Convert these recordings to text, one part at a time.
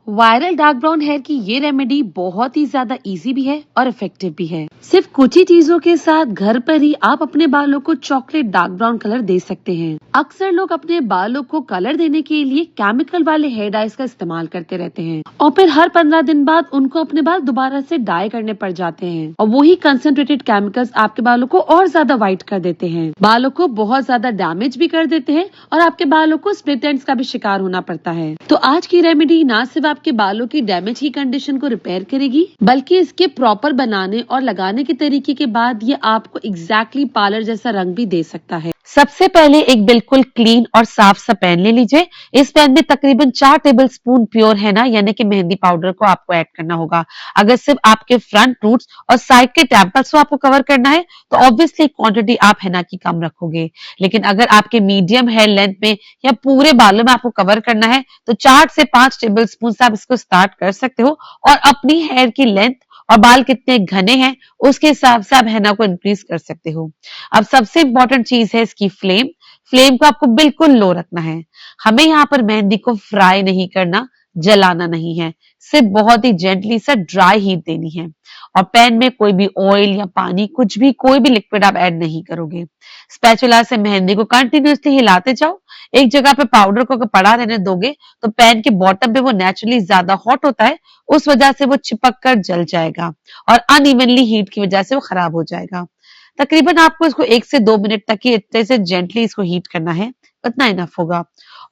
Viral dark brown hair की ये remedy बहुत ही ज्यादा इजी भी है और इफेक्टिव भी है। सिर्फ कुछ ही चीजों के साथ घर पर ही आप अपने बालों को चॉकलेट डार्क ब्राउन कलर दे सकते हैं। अक्सर लोग अपने बालों को कलर देने के लिए केमिकल वाले हेयर डाइज का इस्तेमाल करते रहते हैं और फिर हर 15 दिन बाद उनको अपने बाल दोबारा से डाई करने पड़ जाते हैं और वही कंसंट्रेटेड केमिकल्स आपके बालों को और ज्यादा व्हाइट कर देते हैं, बालों को बहुत ज्यादा डैमेज भी कर देते हैं और आपके बालों को स्प्लिट एंड्स का भी शिकार होना पड़ता है। तो आज की रेमेडी ना सिर्फ आपके बालों की डैमेज की कंडीशन को रिपेयर करेगी, बल्कि इसके प्रॉपर बनाने और लगाने के तरीके के बाद ये आपको एग्जैक्टली पार्लर जैसा रंग भी दे सकता है। सबसे पहले एक बिल्कुल क्लीन और साफ सा पैन ले लीजिए। इस पैन में तकरीबन 4 टेबलस्पून प्योर हैना यानी कि मेहंदी पाउडर को आपको ऐड करना होगा। अगर सिर्फ आपके फ्रंट रूट्स और साइड के टेम्पल्स को आपको कवर करना है तो ऑब्वियसली क्वांटिटी आप हैना की कम रखोगे, लेकिन अगर आपके मीडियम हेयर लेंथ में या पूरे बालों में आपको कवर करना है तो 4 से 5 टेबलस्पून से आप इसको स्टार्ट कर सकते हो और अपनी हेयर की लेंथ और बाल कितने घने हैं उसके हिसाब से आप हैना को इंक्रीज कर सकते हो। अब सबसे इंपॉर्टेंट चीज है इसकी फ्लेम। फ्लेम को आपको बिल्कुल लो रखना है। हमें यहाँ पर मेहंदी को फ्राई नहीं करना, जलाना नहीं है, सिर्फ बहुत ही जेंटली सा ड्राई हीट देनी है और पैन में कोई भी ऑयल या पानी कुछ भी कोई भी लिक्विड आप ऐड नहीं करोगे। स्पैचुला से मेहंदी को कंटिन्यूअसली हिलाते जाओ। एक जगह पे पाउडर को अगर पड़ा रहने दोगे तो पैन के बॉटम पे वो नेचुरली ज्यादा हॉट होता है, उस वजह से वो चिपक कर जल जाएगा और अनइवनली हीट की वजह से वो खराब हो जाएगा। तकरीबन आपको इसको 1 से 2 मिनट तक ही इतने से जेंटली इसको हीट करना है, उतना इनफ होगा।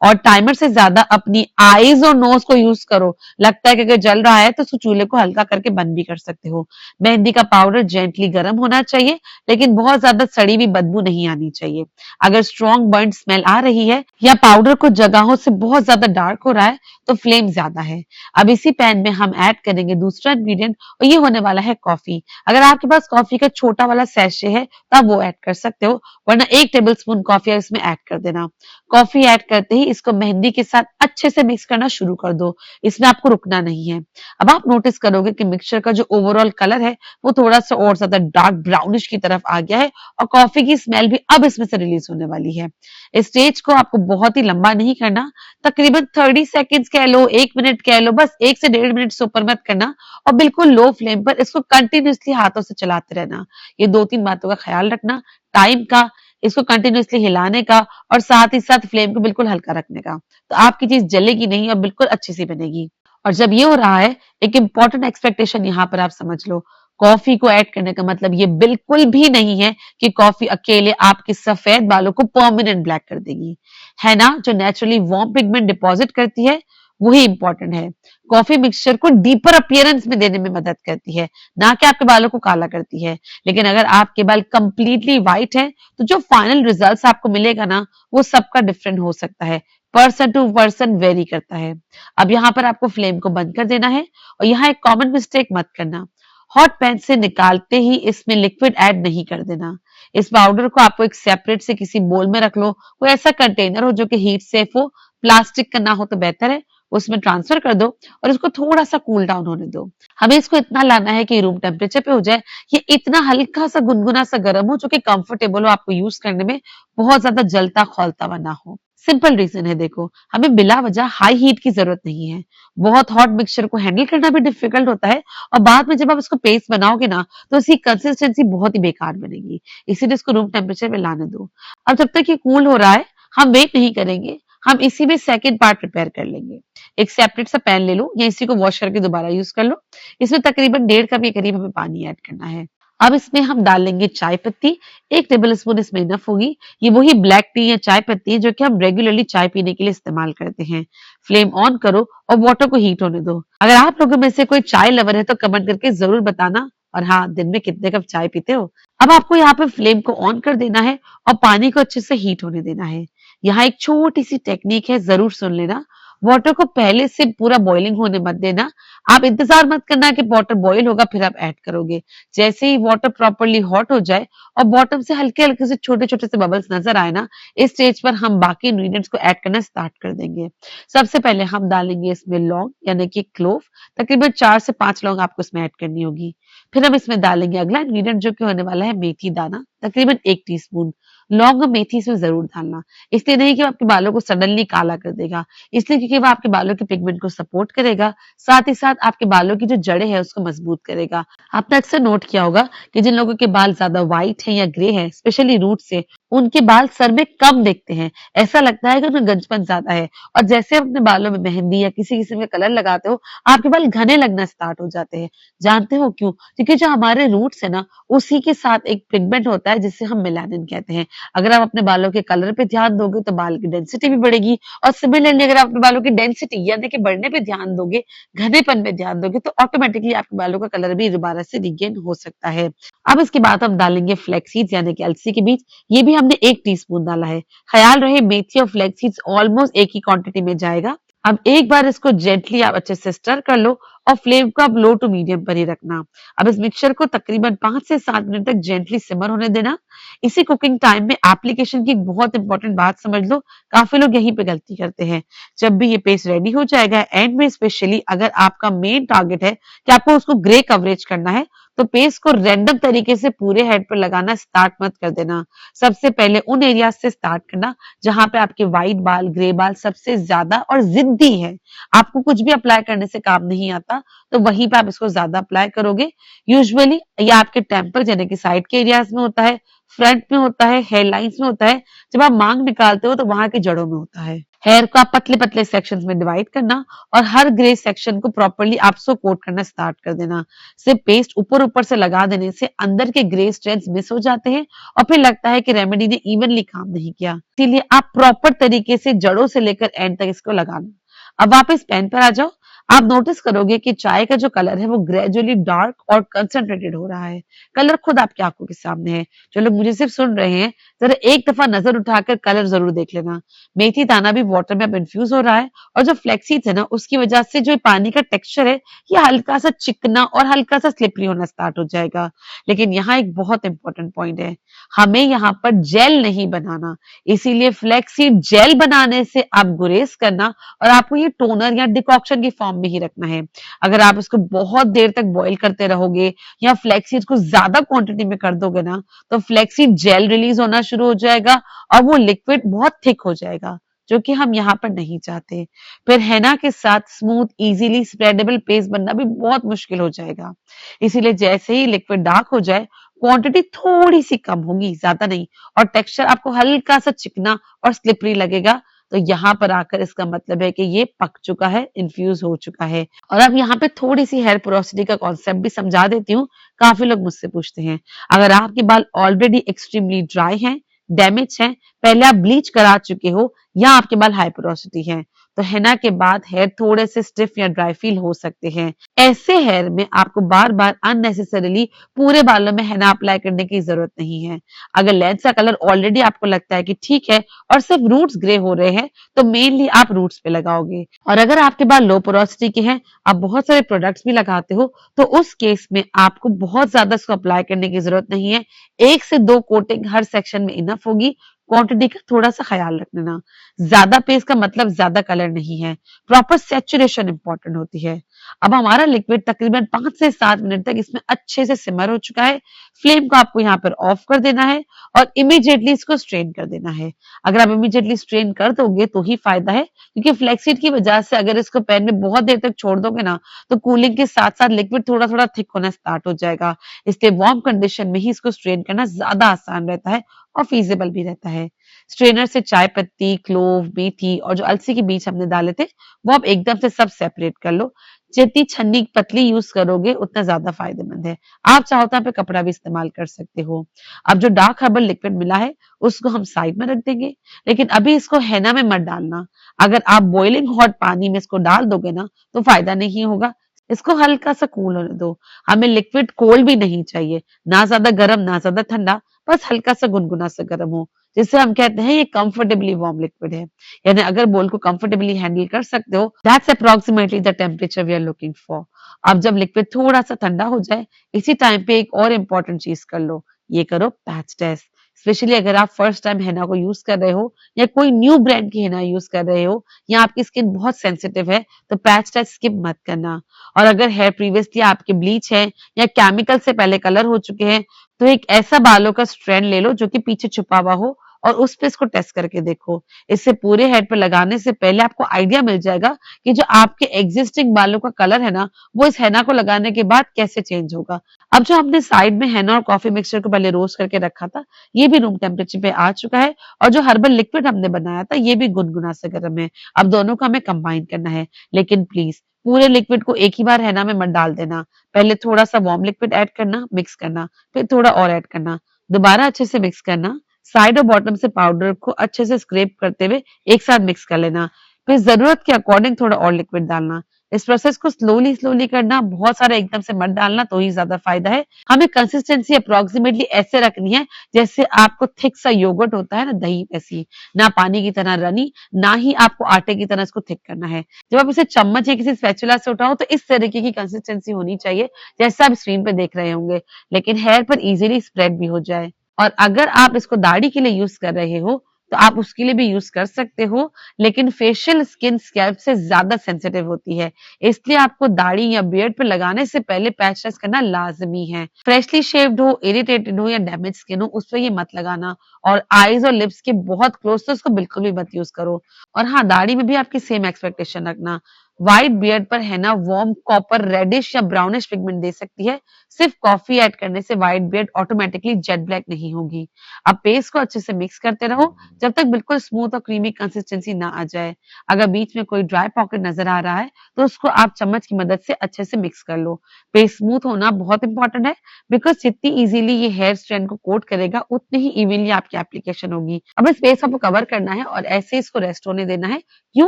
और टाइमर से ज्यादा अपनी आईज और नोज को यूज करो। लगता है कि अगर जल रहा है तो उसको चूल्हे को हल्का करके बंद भी कर सकते हो। मेहंदी का पाउडर जेंटली गर्म होना चाहिए, लेकिन बहुत ज्यादा सड़ी हुई बदबू नहीं आनी चाहिए। अगर स्ट्रॉन्ग बर्न स्मेल आ रही है या पाउडर को जगहों से बहुत ज्यादा डार्क हो रहा है तो फ्लेम ज्यादा है। अब इसी पैन में हम ऐड करेंगे दूसरा इंग्रेडिएंट और ये होने वाला है कॉफी। अगर आपके पास कॉफी का छोटा वाला सैशे है तो आप वो ऐड कर सकते हो, वरना 1 टेबलस्पून कॉफी इसमें ऐड कर देना। कॉफी ऐड करते ही इसको मेहंदी के साथ अच्छे से मिक्स करना शुरू कर दो, इसमें आपको रुकना नहीं है। अब आप नोटिस करोगे कि मिक्सचर का जो ओवरऑल कलर है वो थोड़ा सा और ज्यादा डार्क ब्राउनिश की तरफ आ गया है और कॉफी की स्मेल भी अब इसमें से रिलीज होने वाली है। इस स्टेज को आपको बहुत ही लंबा नहीं करना, तकरीबन 30 सेकेंड्स कह लो, 1 मिनट कह लो, बस 1 से 1.5 मिनट से ऊपर मत करना और बिल्कुल लो फ्लेम पर इसको कंटिन्यूअसली हाथों से चलाते रहना। ये 2-3 बातों का ख्याल रखना, टाइम का, इसको कंटिन्यूअसली हिलाने का और साथ ही साथ फ्लेम को बिल्कुल हल्का रखने का, तो आपकी चीज जलेगी नहीं और बिल्कुल अच्छी सी बनेगी। और जब ये हो रहा है, एक इंपॉर्टेंट एक्सपेक्टेशन यहाँ पर आप समझ लो, कॉफी को ऐड करने का मतलब ये बिल्कुल भी नहीं है कि कॉफी अकेले आपके सफेद बालों को परमानेंट ब्लैक कर देगी। है ना, जो नेचुरली वार्म पिगमेंट डिपॉजिट करती है वही इंपॉर्टेंट है। कॉफी मिक्सचर को डीपर अपीयरेंस में देने में मदद करती है, ना कि आपके बालों को काला करती है। लेकिन अगर आपके बाल कंप्लीटली व्हाइट है तो जो फाइनल रिजल्ट्स आपको मिलेगा ना वो सबका डिफरेंट हो सकता है, पर्सन टू पर्सन वेरी करता है। अब यहाँ पर आपको फ्लेम को बंद कर देना है और यहाँ एक कॉमन मिस्टेक मत करना, हॉट पैन से निकालते ही इसमें लिक्विड ऐड नहीं कर देना। इस पाउडर को आपको एक सेपरेट से किसी बोल में रख लो, कोई ऐसा कंटेनर हो जो कि हीट सेफ हो, प्लास्टिक का ना हो तो बेहतर है, उसमें ट्रांसफर कर दो और इसको थोड़ा सा कूल डाउन होने दो। हमें इसको इतना लाना है कि रूम टेम्परेचर पे हो जाए, ये इतना हल्का सा गुनगुना सा गर्म हो जो कि कंफर्टेबल हो, आपको यूज करने में बहुत ज्यादा जलता खौलता हुआ ना हो। सिंपल रीजन है, देखो हमें बिला वजह हाई हीट की जरूरत नहीं है। बहुत हॉट मिक्सचर को हैंडल करना भी डिफिकल्ट होता है और बाद में जब आप इसको पेस्ट बनाओगे ना तो इसकी कंसिस्टेंसी बहुत ही बेकार बनेगी, इसीलिए इसको रूम टेम्परेचर पे लाने दो। अब जब तक ये कूल हो रहा है हम वेट नहीं करेंगे, हम इसी में सेकंड पार्ट प्रिपेयर कर लेंगे। एक सेपरेट सा पैन ले लो या इसी को वॉश करके दोबारा यूज कर लो। इसमें तकरीबन 1.5 कप के करीब हमें पानी ऐड करना है। अब इसमें हम डाल लेंगे चाय पत्ती, 1 टेबल स्पून इसमें इनफ होगी। ये वही ब्लैक टी या चाय पत्ती है जो कि हम रेगुलरली चाय पीने के लिए इस्तेमाल करते हैं। फ्लेम ऑन करो और वाटर को हीट होने दो। अगर आप लोगों में से कोई चाय लवर है तो कमेंट करके जरूर बताना, और हाँ, दिन में कितने कप चाय पीते हो। अब आपको यहाँ पे फ्लेम को ऑन कर देना है और पानी को अच्छे से हीट होने देना है। यहाँ एक छोटी सी टेक्निक है, जरूर सुन लेना। वाटर को पहले से पूरा बॉइलिंग होने मत देना। आप इंतजार मत करना कि वाटर बॉईल होगा फिर आप ऐड करोगे। जैसे ही वाटर प्रॉपरली हॉट हो जाए और बॉटम से हल्के हल्के से छोटे छोटे से बबल्स नजर आए ना, इस स्टेज पर हम बाकी इंग्रेडिएंट्स को ऐड करना स्टार्ट कर देंगे। सबसे पहले हम डालेंगे इसमें लौंग यानी कि क्लोव, तकरीबन 4 से 5 लौंग आपको इसमें ऐड करनी होगी। फिर हम इसमें डालेंगे अगला इंग्रेडिएंट जो कि होने वाला है मेथी दाना, तकरीबन 1 टीस्पून। लौंग और मेथी इसमें जरूर डालना, इसलिए नहीं कि वो आपके बालों को सडनली काला कर देगा, इसलिए क्योंकि वो आपके बालों के पिगमेंट को सपोर्ट करेगा, साथ ही साथ आपके बालों की जो जड़ें हैं उसको मजबूत करेगा। आपने अक्सर नोट किया होगा कि जिन लोगों के बाल ज्यादा व्हाइट हैं या ग्रे हैं, स्पेशली रूट से, उनके बाल सर में कम दिखते हैं। ऐसा लगता है कि उनमें गंजपन ज्यादा है, और जैसे आप अपने बालों में मेहंदी या किसी किस्म के कलर लगाते हो, आपके बाल घने लगना स्टार्ट हो जाते हैं। जानते हो क्यों? क्योंकि जो हमारे रूट्स है ना, उसी के साथ एक पिगमेंट होता है जिसे हम मेलानिन कहते हैं। अगर आप अपने बालों के कलर पे ध्यान दोगे तो बाल की डेंसिटी भी बढ़ेगी, और सिमिलरली अगर आप अपने बालों की डेंसिटी यानी कि बढ़ने पे ध्यान दोगे, घनेपन पे ध्यान दोगे, तो ऑटोमेटिकली आपके बालों का कलर भी दोबारा से रिगेन हो सकता है। अब इसके बाद हम डालेंगे फ्लैक्स सीड्स यानी कि अलसी के बीज। ये भी हमने 1 टीस्पून डाला है। ख्याल रहे मेथी और फ्लैक्स सीड्स ऑलमोस्ट एक ही क्वांटिटी में जाएगा। अब एक बार इसको जेंटली आप अच्छे से स्टर कर लो, और फ्लेम को आप लो टू मीडियम पर ही रखना। अब इस मिक्सचर को तकरीबन 5 से 7 मिनट तक जेंटली सिमर होने देना। इसी कुकिंग टाइम में एप्लीकेशन की एक बहुत इंपॉर्टेंट बात समझ लो, काफी लोग यहीं पे गलती करते हैं। जब भी ये पेस्ट रेडी हो जाएगा, एंड में स्पेशली अगर आपका मेन टारगेट है कि आपको उसको ग्रे कवरेज करना है, तो पेस्ट को रैंडम तरीके से पूरे हेड पर लगाना स्टार्ट मत कर देना। सबसे पहले उन एरियाज से स्टार्ट करना जहां पे आपके व्हाइट बाल, ग्रे बाल सबसे ज्यादा और जिद्दी है। आपको कुछ भी अप्लाई करने से काम नहीं आता, तो वहीं पे आप इसको ज्यादा अप्लाई करोगे। यूजुअली ये आपके टेम्पल यानी कि साइड के एरियाज में होता है, फ्रंट में होता है, हेयर लाइंस में होता है, जब आप मांग निकालते हो तो वहां की जड़ों में होता है। हेयर को आप पतले पतले सेक्शंस में डिवाइड करना, और हर ग्रे सेक्शन को प्रॉपर्ली आपसो कोट करना स्टार्ट कर देना। सिर्फ पेस्ट ऊपर ऊपर से लगा देने से अंदर के ग्रे स्ट्रैंड्स मिस हो जाते हैं, और फिर लगता है कि रेमेडी ने इवनली काम नहीं किया। इसीलिए आप प्रॉपर तरीके से जड़ों से लेकर एंड तक इसको लगाना। अब वापस पेन पर आ जाओ। आप नोटिस करोगे कि चाय का जो कलर है वो ग्रेजुअली डार्क और कंसंट्रेटेड हो रहा है। कलर खुद आपकी आंखों के सामने है। जो लोग मुझे सिर्फ सुन रहे हैं, जरा एक दफा नजर उठाकर कलर जरूर देख लेना। मेथी दाना भी वाटर में अब इन्फ्यूज हो रहा है, और जो फ्लेक्सीड्स है ना, उसकी वजह से जो पानी का टेक्सचर है, ये हल्का सा चिकना और हल्का सा स्लिपरी होना स्टार्ट हो जाएगा। लेकिन यहाँ एक बहुत इंपॉर्टेंट पॉइंट है, हमें यहाँ पर जेल नहीं बनाना, इसीलिए फ्लेक्सीड जेल बनाने से आप गुरेज करना, और आपको ये टोनर या डिकॉक्शन की फॉर्म में ही रखना है। अगर आप इसको बहुत देर तक बॉईल करते रहोगे या फ्लेक्सीड को ज्यादा क्वांटिटी में कर दोगे ना, तो फ्लेक्सीड जेल रिलीज होना शुरू हो जाएगा, और वो लिक्विड बहुत थिक हो जाएगा, जो कि हम यहाँ पर नहीं चाहते। फिर हेना के साथ स्मूथ इजीली स्प्रेडेबल पेस्ट बनना भी बहुत मुश्किल हो जाएगा। इसीलिए जैसे ही लिक्विड डार्क हो जाए, क्वांटिटी थोड़ी सी कम होगी, ज्यादा नहीं, और टेक्सचर आपको हल्का सा चिकना और स्लिपरी लगेगा, तो यहाँ पर आकर इसका मतलब है कि ये पक चुका है, इन्फ्यूज हो चुका है। और अब यहाँ पे थोड़ी सी हेयर पोरोसिटी का कॉन्सेप्ट भी समझा देती हूँ। काफी लोग मुझसे पूछते हैं, अगर आपके बाल ऑलरेडी एक्सट्रीमली ड्राई हैं, डैमेज हैं, पहले आप ब्लीच करा चुके हो, या आपके बाल हाई पोरोसिटी हैं, तो हेना के बाद हेयर थोड़े से स्टिफ या ड्राई फील हो सकते हैं। ऐसे हेयर में आपको बार बार अननेसेसरीली पूरे बालों में हेना अप्लाई करने की जरूरत नहीं है। अगर लेंस का कलर ऑलरेडी आपको लगता है कि ठीक है और सिर्फ रूट्स ग्रे हो रहे हैं, तो मेनली आप रूट्स पे लगाओगे। और अगर आपके बाल लो पोरोसिटी के हैं, आप बहुत सारे प्रोडक्ट्स भी लगाते हो, तो उस केस में आपको बहुत ज्यादा इसको अप्लाई करने की जरूरत नहीं है। 1 से 2 कोटिंग हर सेक्शन में इनफ होगी। क्वांटिटी का थोड़ा सा ख्याल रख लेना। ज्यादा पेस्ट का मतलब ज्यादा कलर नहीं है, प्रॉपर सैचुरेशन इंपॉर्टेंट होती है। अब हमारा लिक्विड तकरीबन 5 से 7 मिनट तक इसमें अच्छे से सिमर हो चुका है। फ्लेम को आपको यहाँ पर ऑफ कर देना है, और इमीडिएटली इसको स्ट्रेन कर देना है। अगर आप इमीडिएटली स्ट्रेन कर दोगे तो ही फायदा है, क्योंकि फ्लेक्सीड की वजह से अगर इसको पैन में बहुत देर तक छोड़ दोगे ना, तो कूलिंग के साथ साथ लिक्विड थोड़ा थोड़ा थिक होना स्टार्ट हो जाएगा। इसलिए वार्म कंडीशन में ही इसको स्ट्रेन करना ज्यादा आसान रहता है और फीजिबल भी रहता है। स्ट्रेनर से चाय पत्ती, क्लोव, मेथी और जो अलसी के बीज हमने डाले थे, वो आप एकदम से सब सेपरेट कर लो। जितनी छन्नी पतली यूज करोगे उतना ज्यादा फायदेमंद है। आप चाहो तो यहाँ पे कपड़ा भी इस्तेमाल कर सकते हो। अब जो डार्क हर्बल लिक्विड मिला है, उसको हम साइड में रख देंगे, लेकिन अभी इसको हेना में मत डालना। अगर आप बॉइलिंग हॉट पानी में इसको डाल दोगे ना, तो फायदा नहीं होगा। इसको हल्का सा कूल होने दो। हमें लिक्विड कोल्ड भी नहीं चाहिए, ना ज्यादा गर्म ना ज्यादा ठंडा, बस हल्का सा गुनगुना सा गर्म हो, जिससे हम कहते हैं ये कंफर्टेबली वार्म लिक्विड है। यानी अगर बोल को कंफर्टेबली हैंडल कर सकते हो, that's approximately the temperature we are looking for. अब जब लिक्विड थोड़ा सा ठंडा हो जाए, इसी टाइम पे एक और इम्पोर्टेंट चीज कर लो, ये करो पैच टेस्ट। स्पेशली अगर आप फर्स्ट टाइम हेना को यूज कर रहे हो या कोई न्यू ब्रांड की हेना यूज कर रहे हो या आपकी स्किन बहुत सेंसिटिव है तो पैच टेस्ट स्किप मत करना। और अगर हेयर प्रीवियसली आपके ब्लीच है या केमिकल से पहले कलर हो चुके हैं तो एक ऐसा बालों का स्ट्रैंड ले लो जो कि पीछे छुपा हुआ हो और उस पे इसको टेस्ट करके देखो। इससे पूरे हेड पे लगाने से पहले आपको आइडिया मिल जाएगा कि जो आपके एग्जिस्टिंग बालों का कलर है ना वो इस हेना को लगाने के बाद कैसे चेंज होगा। अब जो हमने साइड में हेना और कॉफी मिक्सचर को पहले रोस्ट करके रखा था ये भी रूम टेम्परेचर पे आ चुका है और जो हर्बल लिक्विड हमने बनाया था ये भी गुनगुना से गर्म है। अब दोनों को हमें कंबाइन करना है, लेकिन प्लीज पूरे लिक्विड को एक ही बार हेना में मत डाल देना। पहले थोड़ा सा वार्म लिक्विड ऐड करना, मिक्स करना, फिर थोड़ा और ऐड करना, दोबारा अच्छे से मिक्स करना। साइड और बॉटम से पाउडर को अच्छे से स्क्रैप करते हुए एक साथ मिक्स कर लेना, फिर जरूरत के अकॉर्डिंग थोड़ा और लिक्विड डालना। इस प्रोसेस को स्लोली स्लोली करना, बहुत सारा एकदम से मत डालना तो ही ज्यादा फायदा है। हमें कंसिस्टेंसी अप्रोक्सीमेटली ऐसे रखनी है जैसे आपको थिक सा योगर्ट होता है ना, दही ऐसी, ना पानी की तरह रनी, ना ही आपको आटे की तरह इसको थिक करना है। जब आप इसे चम्मच या किसी स्पैचुला से उठाओ तो इस तरीके की कंसिस्टेंसी होनी चाहिए जैसा आप स्क्रीन पे देख रहे होंगे, लेकिन हेयर पर इजीली स्प्रेड भी हो जाए। और अगर आप इसको दाढ़ी के लिए यूज कर रहे हो तो आप उसके लिए भी यूज कर सकते हो, लेकिन फेशियल स्किन स्कैल्प से ज्यादा सेंसिटिव होती है, इसलिए आपको दाढ़ी या बियर्ड पे लगाने से पहले पैच टेस्ट करना लाजमी है। फ्रेशली शेव्ड हो, इरिटेटेड हो या डैमेज स्किन हो उस पर ये मत लगाना। और आईज और लिप्स के बहुत क्लोज तो इसको बिल्कुल भी मत यूज करो। और हाँ, दाढ़ी में भी आपकी सेम एक्सपेक्टेशन रखना। व्हाइट बियर्ड पर है ना वार्म कॉपर रेडिश या ब्राउनिश पिगमेंट दे सकती है, सिर्फ कॉफी ऐड करने से white beard automatically jet black नहीं होगी। अब पेस्ट को अच्छे से मिक्स करते रहो जब तक बिल्कुल स्मूथ और क्रीमी कंसिस्टेंसी ना आ जाए। अगर बीच में कोई ड्राई पॉकेट नजर आ रहा है तो उसको आप चम्मच की मदद से अच्छे से मिक्स कर लो। पेस्ट स्मूथ होना बहुत इंपॉर्टेंट है, बिकॉज जितनी इजीली ये हेयर स्ट्रैंड को कोट करेगा उतनी ही इवनली आपकी एप्लीकेशन होगी। अब इस पेस्ट आपको कवर करना है और ऐसे इसको रेस्ट होने देना है। क्यों?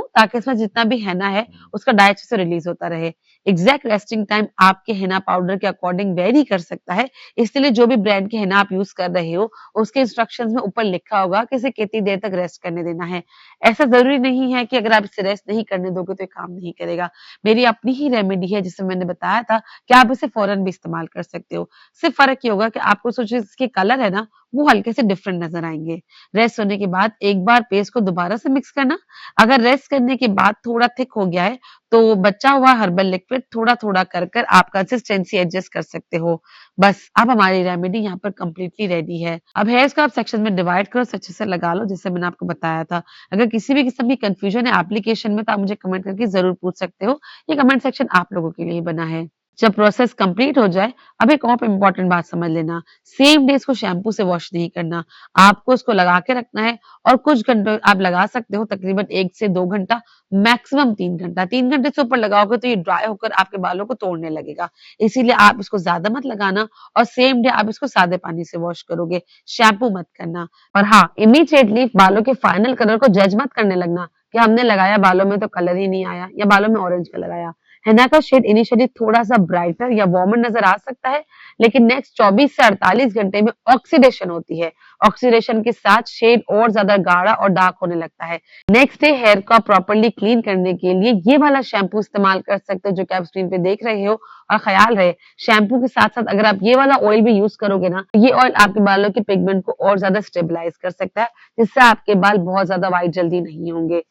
ताकि इसमें जितना भी हेना है उसका डाई अच्छे से रिलीज होता रहे। एग्जैक्ट रेस्टिंग टाइम आपके हेना पाउडर के अकॉर्डिंग वेरी कर सकता है, इसलिए जो भी ब्रांड के हेना आप यूज कर रहे हो उसके इंस्ट्रक्शंस में ऊपर लिखा होगा कि इसे कितनी देर तक रेस्ट करने देना है। ऐसा जरूरी नहीं है कि अगर आप इसे रेस्ट नहीं करने दोगे तो ये काम नहीं करेगा। मेरी अपनी ही रेमेडी है जिसे मैंने बताया था कि आप इसे फौरन भी इस्तेमाल कर सकते हो। सिर्फ फर्क ये होगा कि आपको सोचिए इसके कलर है ना वो हल्के से डिफरेंट नजर आएंगे। रेस्ट होने के बाद एक बार पेस्ट को दोबारा से मिक्स करना। अगर रेस्ट करने के बाद थोड़ा थिक हो गया है तो बचा हुआ हर्बल लिक्विड थोड़ा थोड़ा कर कर आप कंसिस्टेंसी एडजस्ट कर सकते हो। बस अब हमारी रेमेडी यहाँ पर कंप्लीटली रेडी है। अब हेयर्स को आप सेक्शन में डिवाइड करो, अच्छे से लगा लो जैसे मैंने आपको बताया था। अगर किसी भी किस्म की कंफ्यूजन है एप्लीकेशन में तो आप मुझे कमेंट करके जरूर पूछ सकते हो। ये कमेंट सेक्शन आप लोगों के लिए ही बना है। जब प्रोसेस कंप्लीट हो जाए अब एक और इम्पोर्टेंट बात समझ लेना, सेम डे इसको शैम्पू से वॉश नहीं करना। आपको इसको लगा के रखना है और कुछ घंटे आप लगा सकते हो, तकरीबन 1 से 2 घंटा, मैक्सिमम 3 घंटा। 3 घंटे से ऊपर लगाओगे तो ये ड्राई होकर आपके बालों को तोड़ने लगेगा, इसीलिए आप इसको ज्यादा मत लगाना और सेम डे आप इसको सादे पानी से वॉश करोगे, शैम्पू मत करना। और हाँ, इमीडिएटली बालों के फाइनल कलर को जज मत करने लगना कि हमने लगाया बालों में तो कलर ही नहीं आया या बालों में ऑरेंज कलर आया। हेना का शेड इनिशियली थोड़ा सा ब्राइटर या वार्मर नजर आ सकता है, लेकिन नेक्स्ट 24 से 48 घंटे में ऑक्सीडेशन होती है। ऑक्सीडेशन के साथ शेड और ज्यादा गाढ़ा और डार्क होने लगता है। नेक्स्ट डे हेयर को प्रॉपर्ली क्लीन करने के लिए ये वाला शैम्पू इस्तेमाल कर सकते हो जो कि आप स्क्रीन पे देख रहे हो। और ख्याल रहे, शैम्पू के साथ साथ अगर आप ये वाला ऑयल भी यूज करोगे ना, ये ऑयल आपके बालों के पिगमेंट को और ज्यादा स्टेबलाइज कर सकता है, जिससे आपके बाल बहुत ज्यादा व्हाइट जल्दी नहीं होंगे।